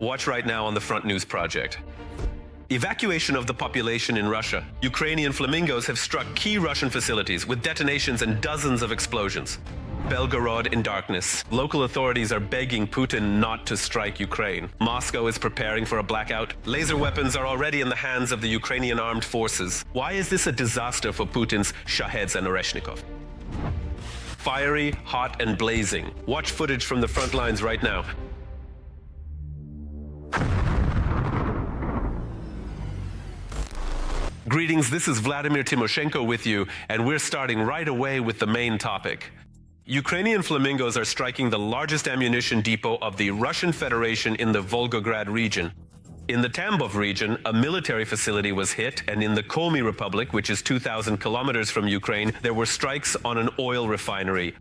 Watch right now on the Front News Project. Evacuation of the population in Russia. Ukrainian flamingos have struck key Russian facilities with detonations and dozens of explosions. Belgorod in darkness. Local authorities are begging Putin not to strike Ukraine. Moscow is preparing for a blackout. Laser weapons are already in the hands of the Ukrainian armed forces. Why is this a disaster for Putin's Shaheds and Oreshnikov? Fiery, hot, and blazing. Watch footage from the front lines right now. Greetings, this is Vladimir Timoshenko with you, and we're starting right away with the main topic. Ukrainian flamingos are striking the largest ammunition depot of the Russian Federation in the Volgograd region. In the Tambov region, a military facility was hit, and in the Komi Republic, which is 2,000 kilometers from Ukraine, there were strikes on an oil refinery.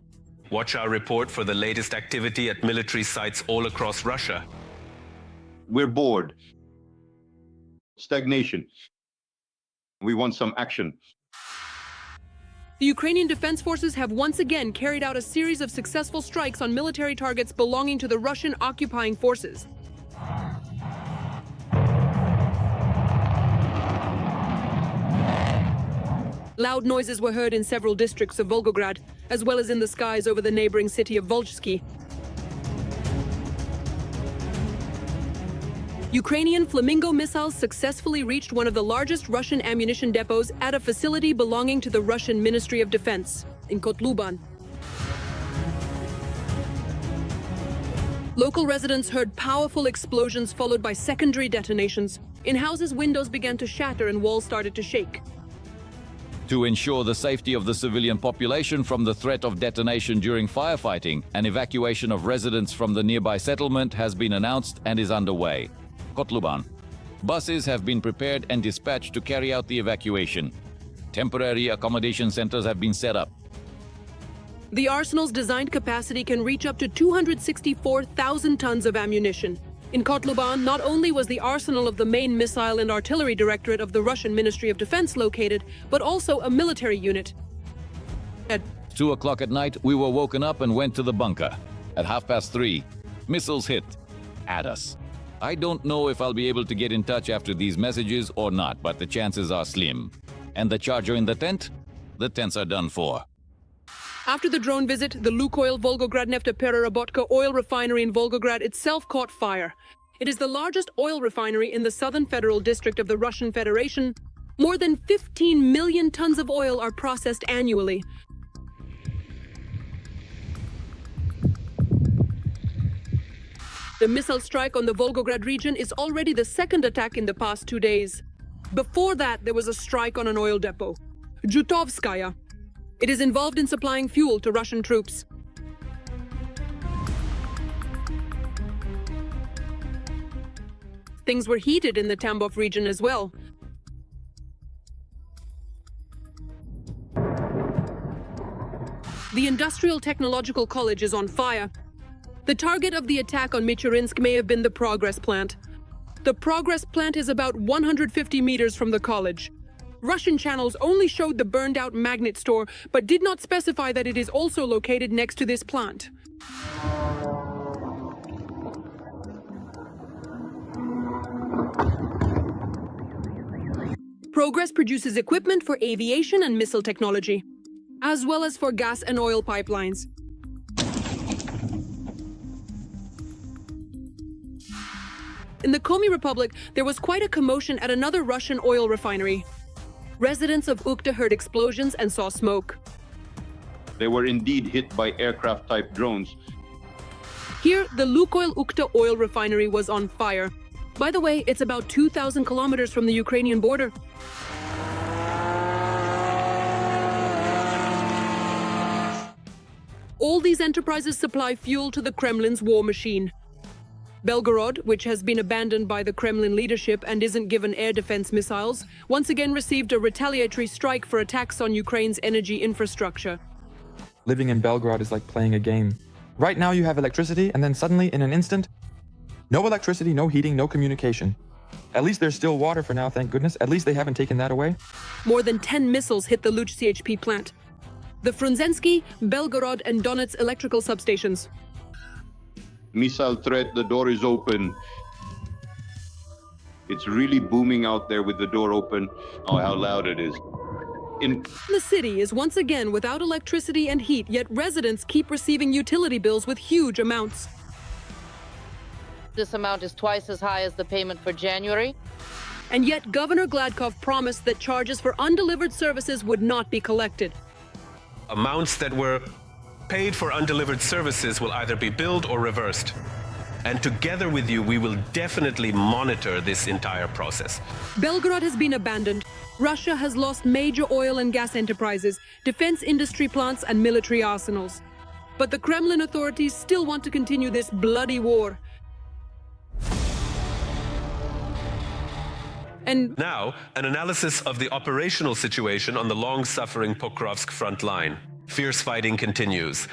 Watch our report for the latest activity at military sites all across Russia. We're bored. Stagnation. We want some action. The Ukrainian Defense Forces have once again carried out a series of successful strikes on military targets belonging to the Russian occupying forces. Loud noises were heard in several districts of Volgograd, as well as in the skies over the neighboring city of Volgograd. Ukrainian Flamingo missiles successfully reached one of the largest Russian ammunition depots at a facility belonging to the Russian Ministry of Defense in Kotluban. Local residents heard powerful explosions followed by secondary detonations. In houses, windows began to shatter and walls started to shake. To ensure the safety of the civilian population from the threat of detonation during firefighting, an evacuation of residents from the nearby settlement has been announced and is underway. Kotluban. Buses have been prepared and dispatched to carry out the evacuation. Temporary accommodation centers have been set up. The arsenal's designed capacity can reach up to 264,000 tons of ammunition. In Kotluban, not only was the arsenal of the main missile and artillery directorate of the Russian Ministry of Defense located, but also a military unit. At 2 o'clock at night, we were woken up and went to the bunker. At 3:30, missiles hit at us. I don't know if I'll be able to get in touch after these messages or not, but the chances are slim. And the charger in the tent? The tents are done for. After the drone visit, the Lukoil Volgograd and Ukhta oil refinery in Volgograd itself caught fire. It is the largest oil refinery in the southern federal district of the Russian Federation. More than 15 million tons of oil are processed annually. The missile strike on the Volgograd region is already the second attack in the past 2 days. Before that, there was a strike on an oil depot, Jutovskaya. It is involved in supplying fuel to Russian troops. Things were heated in the Tambov region as well. The Industrial Technological College is on fire. The target of the attack on Michurinsk may have been the Progress plant. The Progress plant is about 150 meters from the college. Russian channels only showed the burned-out magnet store, but did not specify that it is also located next to this plant. Progress produces equipment for aviation and missile technology, as well as for gas and oil pipelines. In the Komi Republic, there was quite a commotion at another Russian oil refinery. Residents of Ukhta heard explosions and saw smoke. They were indeed hit by aircraft-type drones. Here, the Lukoil Ukhta oil refinery was on fire. By the way, it's about 2,000 kilometers from the Ukrainian border. All these enterprises supply fuel to the Kremlin's war machine. Belgorod, which has been abandoned by the Kremlin leadership and isn't given air defense missiles, once again received a retaliatory strike for attacks on Ukraine's energy infrastructure. Living in Belgorod is like playing a game. Right now you have electricity, and then suddenly, in an instant, no electricity, no heating, no communication. At least there's still water for now, thank goodness. At least they haven't taken that away. More than 10 missiles hit the Luch CHP plant, the Frunzensky, Belgorod and Donetsk electrical substations. Missile threat, the door is open. It's really booming out there with the door open. Oh, how loud it is. The city is once again without electricity and heat, yet residents keep receiving utility bills with huge amounts. This amount is twice as high as the payment for January. And yet Governor Gladkov promised that charges for undelivered services would not be collected. Amounts that were paid for undelivered services will either be billed or reversed. And together with you, we will definitely monitor this entire process. Belgorod has been abandoned. Russia has lost major oil and gas enterprises, defense industry plants, and military arsenals. But the Kremlin authorities still want to continue this bloody war. And Now, an analysis of the operational situation on the long-suffering Pokrovsk front line. Fierce fighting continues.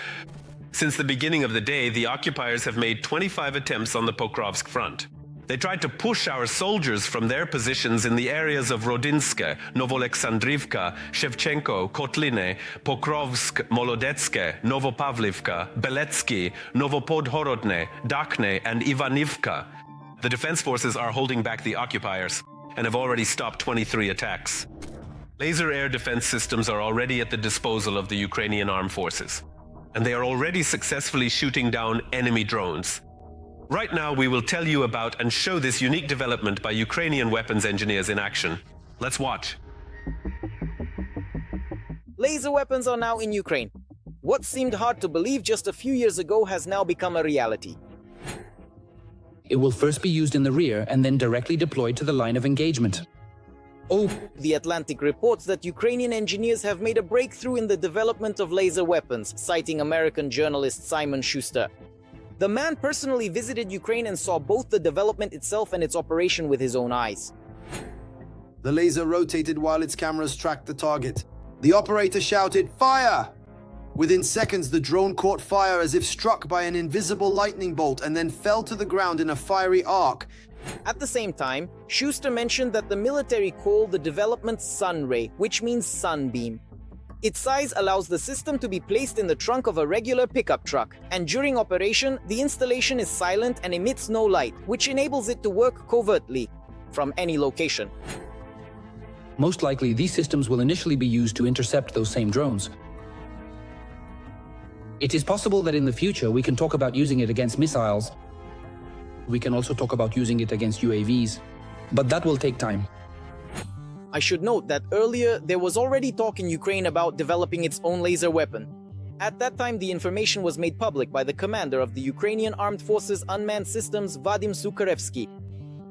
Since the beginning of the day, the occupiers have made 25 attempts on the Pokrovsk front. They tried to push our soldiers from their positions in the areas of Rodinske, Novolexandrivka, Shevchenko, Kotline, Pokrovsk, Molodetske, Novopavlivka, Beletsky, Novopodhorodne, Dakhne, and Ivanivka. The defense forces are holding back the occupiers and have already stopped 23 attacks. Laser air defense systems are already at the disposal of the Ukrainian armed forces, and they are already successfully shooting down enemy drones. Right now, we will tell you about and show this unique development by Ukrainian weapons engineers in action. Let's watch. Laser weapons are now in Ukraine. What seemed hard to believe just a few years ago has now become a reality. It will first be used in the rear and then directly deployed to the line of engagement. Oh, The Atlantic reports that Ukrainian engineers have made a breakthrough in the development of laser weapons, citing American journalist Simon Schuster. The man personally visited Ukraine and saw both the development itself and its operation with his own eyes. The laser rotated while its cameras tracked the target. The operator shouted, "Fire!" Within seconds, the drone caught fire as if struck by an invisible lightning bolt and then fell to the ground in a fiery arc. At the same time, Schuster mentioned that the military call the development Sunray, which means sunbeam. Its size allows the system to be placed in the trunk of a regular pickup truck, and during operation, the installation is silent and emits no light, which enables it to work covertly from any location. most likely these systems will initially be used to intercept those same drones. It is possible that in the future we can talk about using it against missiles. We can also talk about using it against UAVs, but that will take time. I should note that earlier there was already talk in Ukraine about developing its own laser weapon. At that time, the information was made public by the commander of the Ukrainian Armed Forces Unmanned Systems, Vadim Sukharevsky.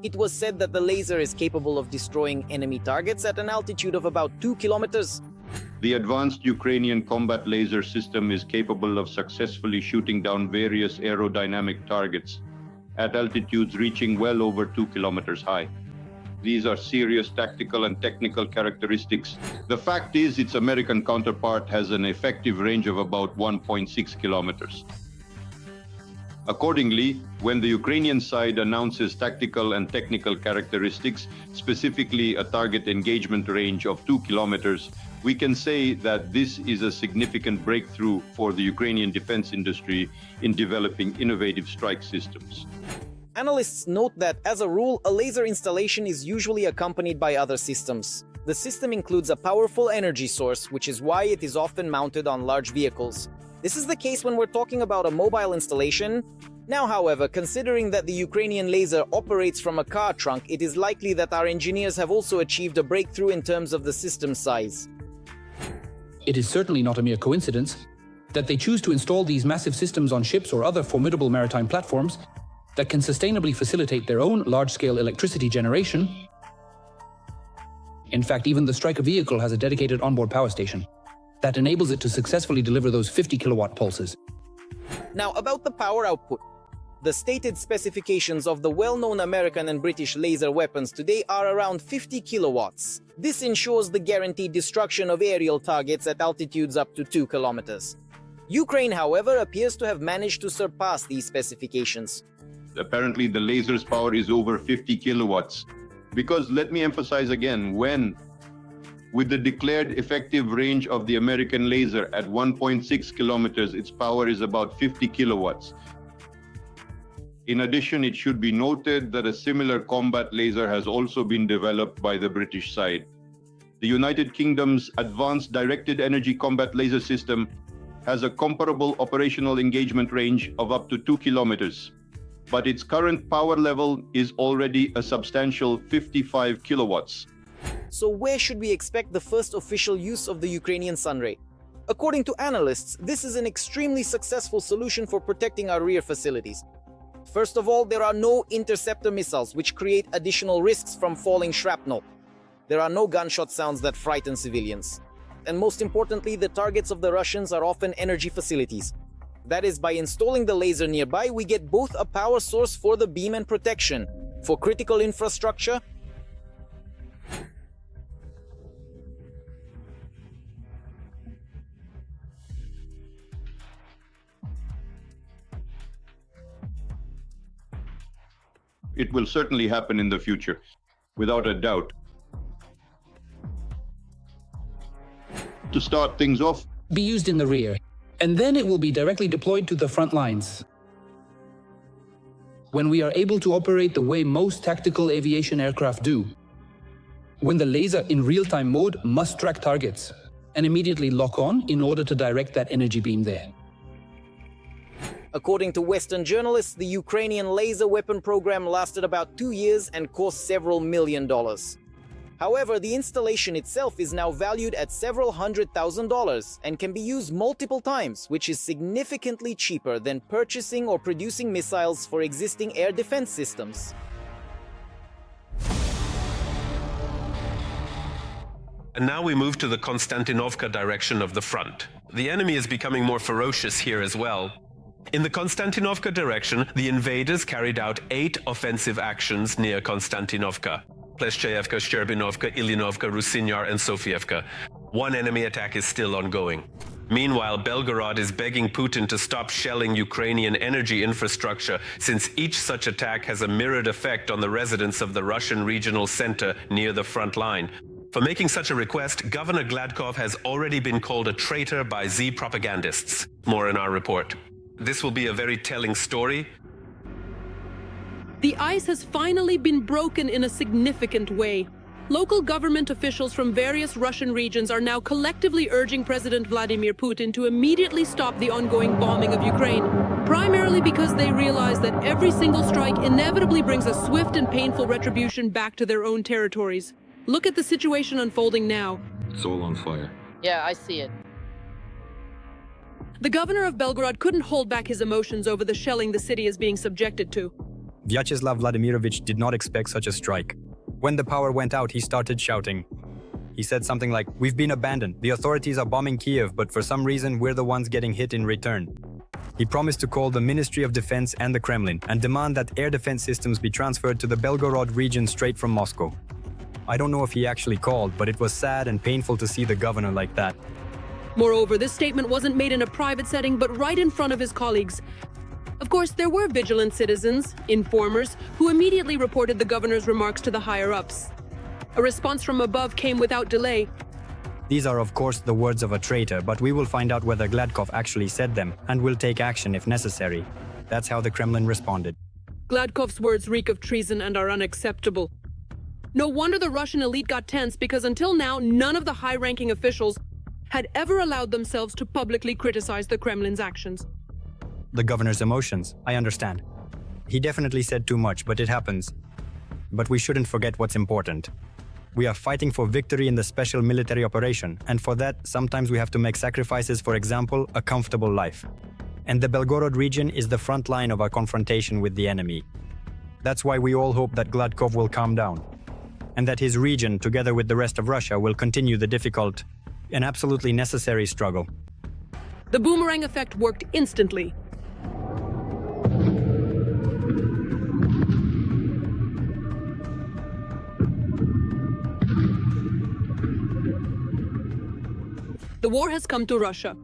It was said that the laser is capable of destroying enemy targets at an altitude of about 2 kilometers. The advanced Ukrainian combat laser system is capable of successfully shooting down various aerodynamic targets at altitudes reaching well over 2 kilometers high. These are serious tactical and technical characteristics. The fact is, its American counterpart has an effective range of about 1.6 kilometers. Accordingly, when the Ukrainian side announces tactical and technical characteristics, specifically a target engagement range of 2 kilometers, we can say that this is a significant breakthrough for the Ukrainian defense industry in developing innovative strike systems. Analysts note that, as a rule, a laser installation is usually accompanied by other systems. The system includes a powerful energy source, which is why it is often mounted on large vehicles. This is the case when we're talking about a mobile installation. Now, however, considering that the Ukrainian laser operates from a car trunk, it is likely that our engineers have also achieved a breakthrough in terms of the system size. It is certainly not a mere coincidence that they choose to install these massive systems on ships or other formidable maritime platforms that can sustainably facilitate their own large-scale electricity generation. In fact, even the Striker vehicle has a dedicated onboard power station that enables it to successfully deliver those 50-kilowatt pulses. Now, about the power output. The stated specifications of the well-known American and British laser weapons today are around 50 kilowatts. This ensures the guaranteed destruction of aerial targets at altitudes up to 2 kilometers. Ukraine, however, appears to have managed to surpass these specifications. Apparently, the laser's power is over 50 kilowatts. Because, let me emphasize again, with the declared effective range of the American laser at 1.6 kilometers, its power is about 50 kilowatts. In addition, it should be noted that a similar combat laser has also been developed by the British side. The United Kingdom's Advanced Directed Energy Combat Laser System has a comparable operational engagement range of up to 2 kilometers, but its current power level is already a substantial 55 kilowatts. So where should we expect the first official use of the Ukrainian Sunray? According to analysts, this is an extremely successful solution for protecting our rear facilities. First of all, there are no interceptor missiles, which create additional risks from falling shrapnel. There are no gunshot sounds that frighten civilians. And most importantly, the targets of the Russians are often energy facilities. That is, by installing the laser nearby, we get both a power source for the beam and protection. For critical infrastructure, It will certainly happen in the future, without a doubt. To start things off, Be used in the rear, and then it will be directly deployed to the front lines. When we are able to operate the way most tactical aviation aircraft do, when the laser in real-time mode must track targets and immediately lock on in order to direct that energy beam there. according to Western journalists, the Ukrainian laser weapon program lasted about 2 years and cost several $million. However, the installation itself is now valued at several $100,000 and can be used multiple times, which is significantly cheaper than purchasing or producing missiles for existing air defense systems. And now we move to the Kostyantynivka direction of the front. The enemy is becoming more ferocious here as well. In the Kostyantynivka direction, the invaders carried out 8 offensive actions near Kostyantynivka: Pleshcheyevka, Shcherbinovka, Ilinovka, Rusinyar, and Sofievka. One enemy attack is still ongoing. Meanwhile, Belgorod is begging Putin to stop shelling Ukrainian energy infrastructure, since each such attack has a mirrored effect on the residents of the Russian regional center near the front line. For making such a request, Governor Gladkov has already been called a traitor by Z propagandists. More in our report. This will be a very telling story. The ice has finally been broken in a significant way. Local government officials from various Russian regions are now collectively urging President Vladimir Putin to immediately stop the ongoing bombing of Ukraine, primarily because they realize that every single strike inevitably brings a swift and painful retribution back to their own territories. Look at the situation unfolding now. It's all on fire. Yeah, I see it. The governor of Belgorod couldn't hold back his emotions over the shelling the city is being subjected to. Vyacheslav Vladimirovich did not expect such a strike. When the power went out, he started shouting. He said something like, "We've been abandoned. The authorities are bombing Kiev, but for some reason we're the ones getting hit in return." He promised to call the Ministry of Defense and the Kremlin and demand that air defense systems be transferred to the Belgorod region straight from Moscow. I don't know if he actually called, but it was sad and painful to see the governor like that. Moreover, this statement wasn't made in a private setting, but right in front of his colleagues. Of course, there were vigilant citizens, informers, who immediately reported the governor's remarks to the higher-ups. A response from above came without delay. These are of course the words of a traitor, but we will find out whether Gladkov actually said them and will take action if necessary. That's how the Kremlin responded. Gladkov's words reek of treason and are unacceptable. No wonder the Russian elite got tense, because until now, none of the high-ranking officials had ever allowed themselves to publicly criticize the Kremlin's actions. The governor's emotions, I understand. He definitely said too much, but it happens. But we shouldn't forget what's important. We are fighting for victory in the special military operation, and for that, sometimes we have to make sacrifices, for example, a comfortable life. And the Belgorod region is the front line of our confrontation with the enemy. That's why we all hope that Gladkov will calm down, and that his region, together with the rest of Russia, will continue the difficult and absolutely necessary struggle. The boomerang effect worked instantly. The war has come to Russia.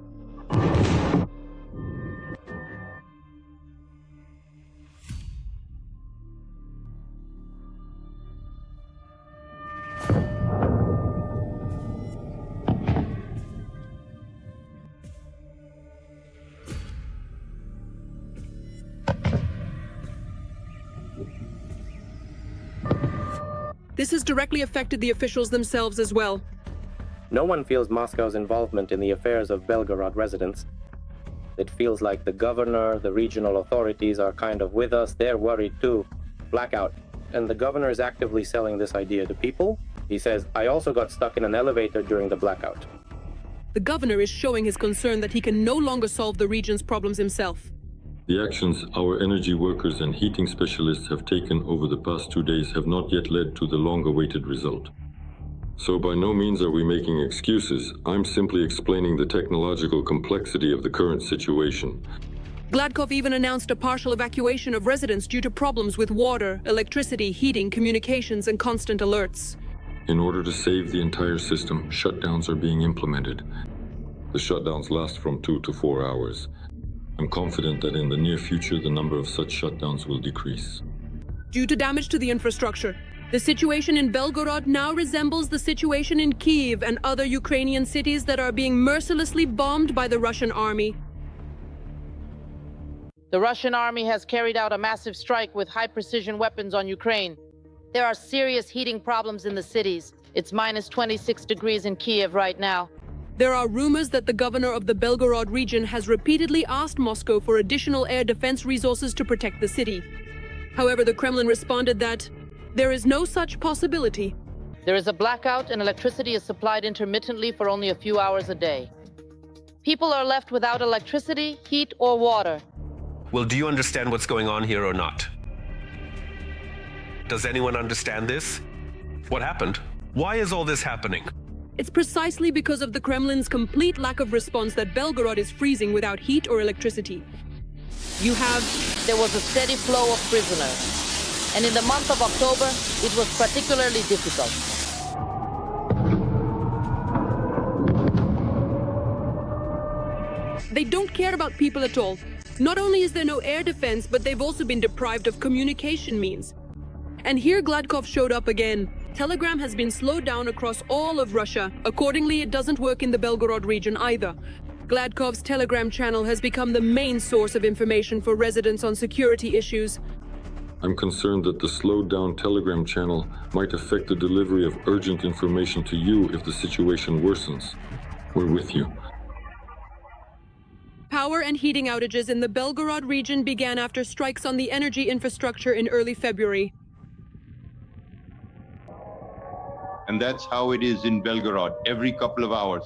This has directly affected the officials themselves as well. No one feels Moscow's involvement in the affairs of Belgorod residents. It feels like the governor, the regional authorities are kind of with us. They're worried too. Blackout. And the governor is actively selling this idea to people. He says, I also got stuck in an elevator during the blackout. The governor is showing his concern that he can no longer solve the region's problems himself. The actions our energy workers and heating specialists have taken over the past 2 days have not yet led to the long-awaited result. So by no means are we making excuses. I'm simply explaining the technological complexity of the current situation. Gladkov even announced a partial evacuation of residents due to problems with water, electricity, heating, communications, and constant alerts. In order to save the entire system, shutdowns are being implemented. The shutdowns last from 2 to 4 hours. I'm confident that in the near future, the number of such shutdowns will decrease. Due to damage to the infrastructure, the situation in Belgorod now resembles the situation in Kyiv and other Ukrainian cities that are being mercilessly bombed by the Russian army. The Russian army has carried out a massive strike with high-precision weapons on Ukraine. There are serious heating problems in the cities. It's minus 26 degrees in Kyiv right now. There are rumors that the governor of the Belgorod region has repeatedly asked Moscow for additional air defense resources to protect the city. However, the Kremlin responded that there is no such possibility. There is a blackout and electricity is supplied intermittently for only a few hours a day. People are left without electricity, heat, or water. Well, do you understand what's going on here or not? Does anyone understand this? What happened? Why is all this happening? It's precisely because of the Kremlin's complete lack of response that Belgorod is freezing without heat or electricity. There was a steady flow of prisoners. And in the month of October, it was particularly difficult. They don't care about people at all. Not only is there no air defense, but they've also been deprived of communication means. And here Gladkov showed up again. Telegram has been slowed down across all of Russia. Accordingly, it doesn't work in the Belgorod region either. Gladkov's Telegram channel has become the main source of information for residents on security issues. I'm concerned that the slowed down Telegram channel might affect the delivery of urgent information to you if the situation worsens. We're with you. Power and heating outages in the Belgorod region began after strikes on the energy infrastructure in early February. And that's how it is in Belgorod, every couple of hours.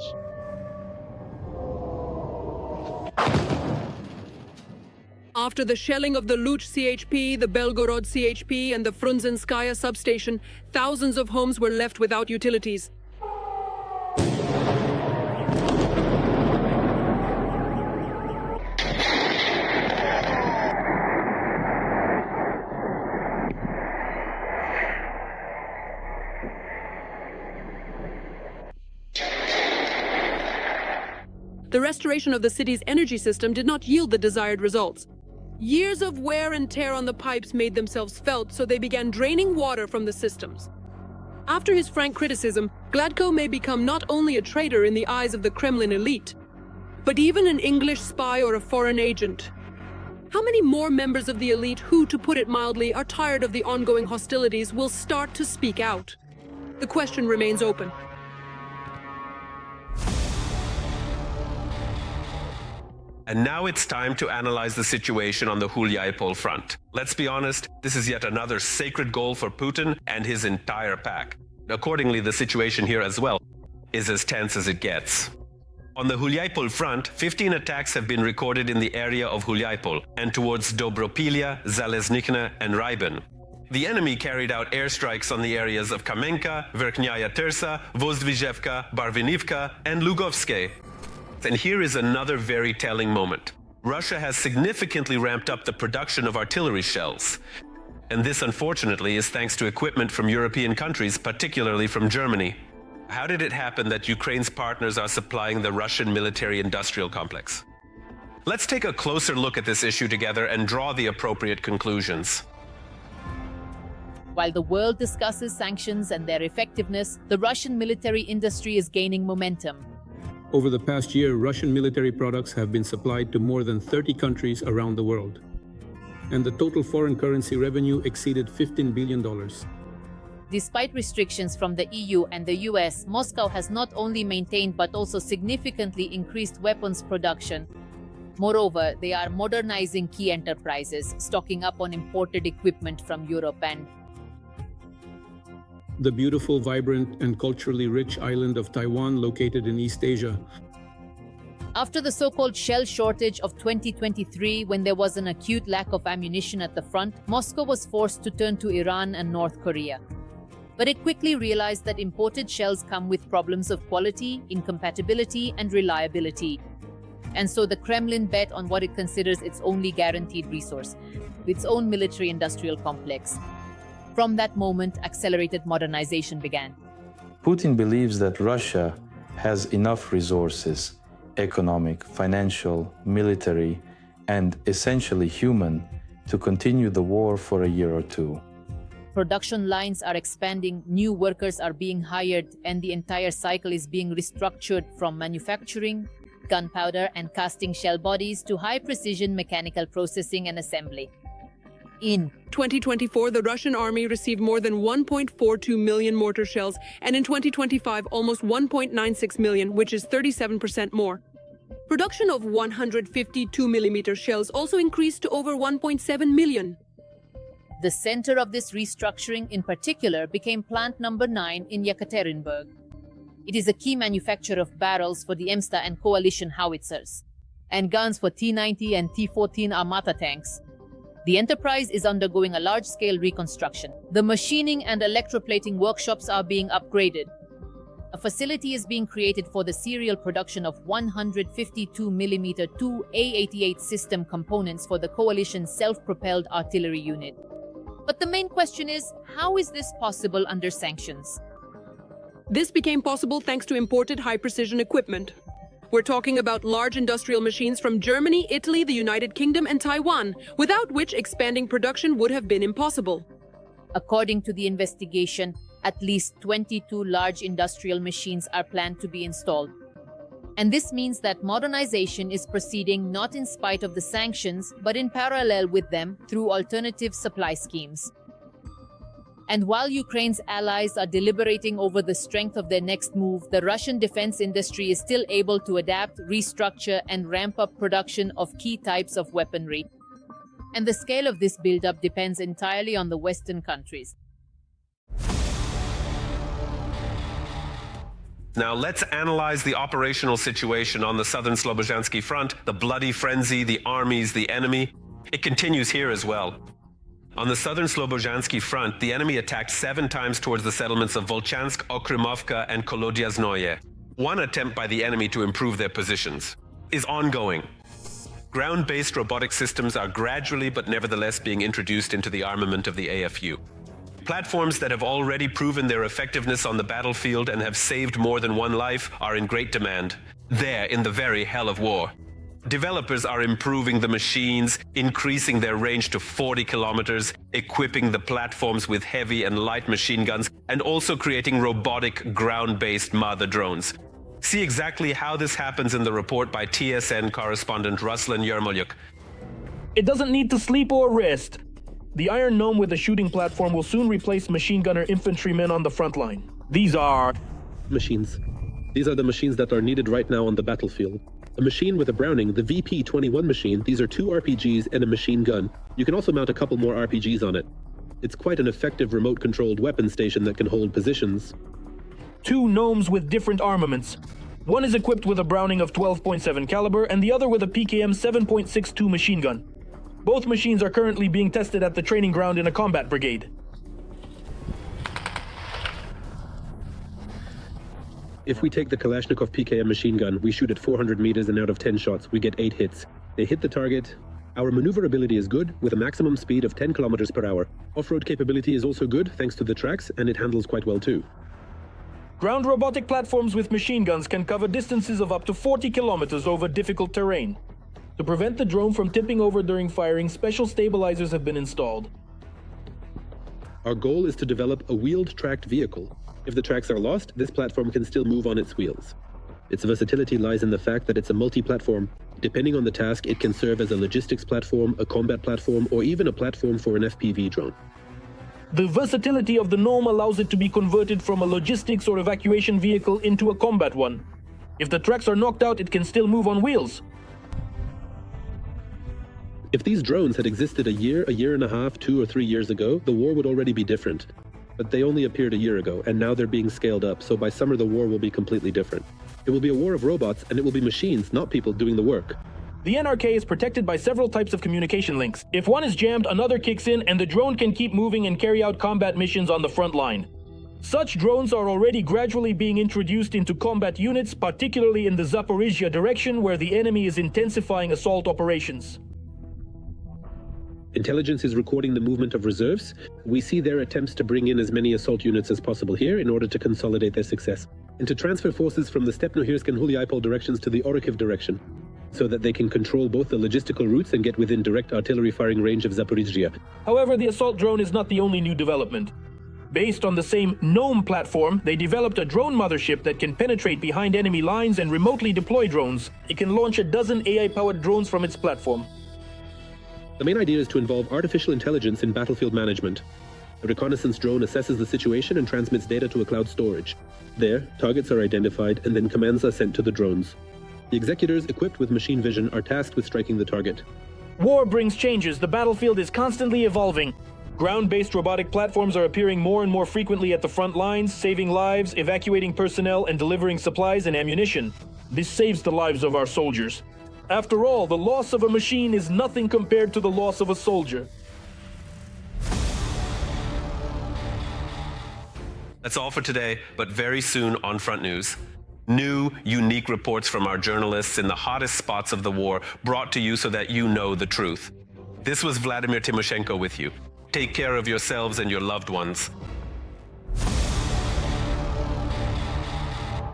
After the shelling of the Luch CHP, the Belgorod CHP, and the Frunzenskaya substation, thousands of homes were left without utilities. The restoration of the city's energy system did not yield the desired results. Years of wear and tear on the pipes made themselves felt, so they began draining water from the systems. After his frank criticism, Gladkov may become not only a traitor in the eyes of the Kremlin elite, but even an English spy or a foreign agent. How many more members of the elite who, to put it mildly, are tired of the ongoing hostilities will start to speak out? The question remains open. And now it's time to analyze the situation on the Huliaipole front. Let's be honest, this is yet another sacred goal for Putin and his entire pack. Accordingly, the situation here as well is as tense as it gets. On the Huliaipole front, 15 attacks have been recorded in the area of Huliaipole and towards Dobropilia, Zaleznikne, and Raiben. The enemy carried out airstrikes on the areas of Kamenka, Verkhnaya Tersa, Vozdvizhevka, Barvinivka, and Lugovske. And here is another very telling moment. Russia has significantly ramped up the production of artillery shells. And this, unfortunately, is thanks to equipment from European countries, particularly from Germany. How did it happen that Ukraine's partners are supplying the Russian military-industrial complex? Let's take a closer look at this issue together and draw the appropriate conclusions. While the world discusses sanctions and their effectiveness, the Russian military industry is gaining momentum. Over the past year, Russian military products have been supplied to more than 30 countries around the world. And the total foreign currency revenue exceeded $15 billion. Despite restrictions from the EU and the US, Moscow has not only maintained but also significantly increased weapons production. Moreover, they are modernizing key enterprises, stocking up on imported equipment from Europe and the beautiful, vibrant, and culturally rich island of Taiwan located in East Asia. After the so-called shell shortage of 2023, when there was an acute lack of ammunition at the front, Moscow was forced to turn to Iran and North Korea. But it quickly realized that imported shells come with problems of quality, incompatibility, and reliability. And so the Kremlin bet on what it considers its only guaranteed resource, its own military-industrial complex. From that moment, accelerated modernization began. Putin believes that Russia has enough resources, economic, financial, military, and essentially human, to continue the war for a year or two. Production lines are expanding, new workers are being hired, and the entire cycle is being restructured from manufacturing, gunpowder and casting shell bodies to high-precision mechanical processing and assembly. In 2024, the Russian army received more than 1.42 million mortar shells, and in 2025, almost 1.96 million, which is 37% more. Production of 152mm shells also increased to over 1.7 million. The center of this restructuring in particular became Plant Number 9 in Yekaterinburg. It is a key manufacturer of barrels for the EMSTA and coalition howitzers, and guns for T-90 and T-14 Armata tanks. The enterprise is undergoing a large-scale reconstruction. The machining and electroplating workshops are being upgraded. A facility is being created for the serial production of 152mm 2 A88 system components for the coalition's self-propelled artillery unit. But the main question is, how is this possible under sanctions? This became possible thanks to imported high-precision equipment. We're talking about large industrial machines from Germany, Italy, the United Kingdom, and Taiwan, without which expanding production would have been impossible. According to the investigation, at least 22 large industrial machines are planned to be installed. And this means that modernization is proceeding not in spite of the sanctions, but in parallel with them through alternative supply schemes. And while Ukraine's allies are deliberating over the strength of their next move, the Russian defense industry is still able to adapt, restructure, and ramp up production of key types of weaponry. And the scale of this buildup depends entirely on the Western countries. Now let's analyze the operational situation on the southern Slobozhansky front, the bloody frenzy, the armies, the enemy. It continues here as well. On the southern Slobozhansky front, the enemy attacked 7 times towards the settlements of Volchansk, Okrymovka, and Kolodyaznoye. One attempt by the enemy to improve their positions is ongoing. Ground-based robotic systems are gradually but nevertheless being introduced into the armament of the AFU. Platforms that have already proven their effectiveness on the battlefield and have saved more than one life are in great demand, there in the very hell of war. Developers are improving the machines, increasing their range to 40 kilometers, equipping the platforms with heavy and light machine guns, and also creating robotic ground-based mother drones. See exactly how this happens in the report by TSN correspondent Ruslan Yermolyuk. It doesn't need to sleep or rest. The Iron Gnome with a shooting platform will soon replace machine gunner infantrymen on the front line. These are machines. These are the machines that are needed right now on the battlefield. A machine with a Browning, the VP-21 machine, these are 2 RPGs and a machine gun. You can also mount a couple more RPGs on it. It's quite an effective remote-controlled weapon station that can hold positions. 2 gnomes with different armaments. One is equipped with a Browning of 12.7 caliber and the other with a PKM 7.62 machine gun. Both machines are currently being tested at the training ground in a combat brigade. If we take the Kalashnikov PKM machine gun, we shoot at 400 meters and out of 10 shots, we get 8 hits. They hit the target. Our maneuverability is good, with a maximum speed of 10 kilometers per hour. Off-road capability is also good, thanks to the tracks, and it handles quite well too. Ground robotic platforms with machine guns can cover distances of up to 40 kilometers over difficult terrain. To prevent the drone from tipping over during firing, special stabilizers have been installed. Our goal is to develop a wheeled tracked vehicle. If the tracks are lost, this platform can still move on its wheels. Its versatility lies in the fact that it's a multi-platform. Depending on the task, it can serve as a logistics platform, a combat platform, or even a platform for an FPV drone. The versatility of the Gnome allows it to be converted from a logistics or evacuation vehicle into a combat one. If the tracks are knocked out, it can still move on wheels. If these drones had existed a year and a half, 2 or 3 years ago, the war would already be different. But they only appeared a year ago, and now they're being scaled up, so by summer the war will be completely different. It will be a war of robots, and it will be machines, not people, doing the work. The NRK is protected by several types of communication links. If one is jammed, another kicks in, and the drone can keep moving and carry out combat missions on the front line. Such drones are already gradually being introduced into combat units, particularly in the Zaporizhia direction, where the enemy is intensifying assault operations. Intelligence is recording the movement of reserves. We see their attempts to bring in as many assault units as possible here in order to consolidate their success, and to transfer forces from the Stepnohirsk and Huliaipole directions to the Orikhiv direction, so that they can control both the logistical routes and get within direct artillery firing range of Zaporizhia. However, the assault drone is not the only new development. Based on the same Gnome platform, they developed a drone mothership that can penetrate behind enemy lines and remotely deploy drones. It can launch a dozen AI-powered drones from its platform. The main idea is to involve artificial intelligence in battlefield management. A reconnaissance drone assesses the situation and transmits data to a cloud storage. There, targets are identified and then commands are sent to the drones. The executors equipped with machine vision are tasked with striking the target. War brings changes. The battlefield is constantly evolving. Ground-based robotic platforms are appearing more and more frequently at the front lines, saving lives, evacuating personnel, and delivering supplies and ammunition. This saves the lives of our soldiers. After all, the loss of a machine is nothing compared to the loss of a soldier. That's all for today, but very soon on Front News. New, unique reports from our journalists in the hottest spots of the war, brought to you so that you know the truth. This was Vladimir Timoshenko with you. Take care of yourselves and your loved ones.